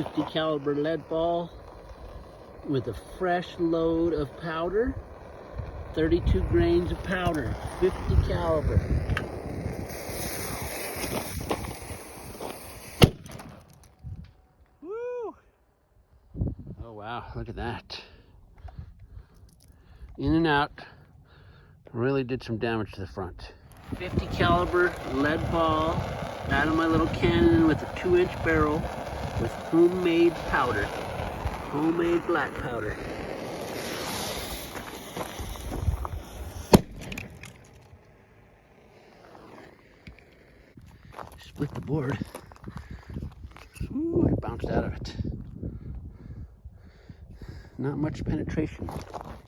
50 caliber lead ball with a fresh load of powder. 32 grains of powder, 50 caliber. Woo! Oh wow, look at that. In and out. Really did some damage to the front. 50 caliber lead ball out of my little cannon with a 2-inch barrel with homemade powder. Homemade black powder. Split the board. Ooh, it bounced out of it. Not much penetration.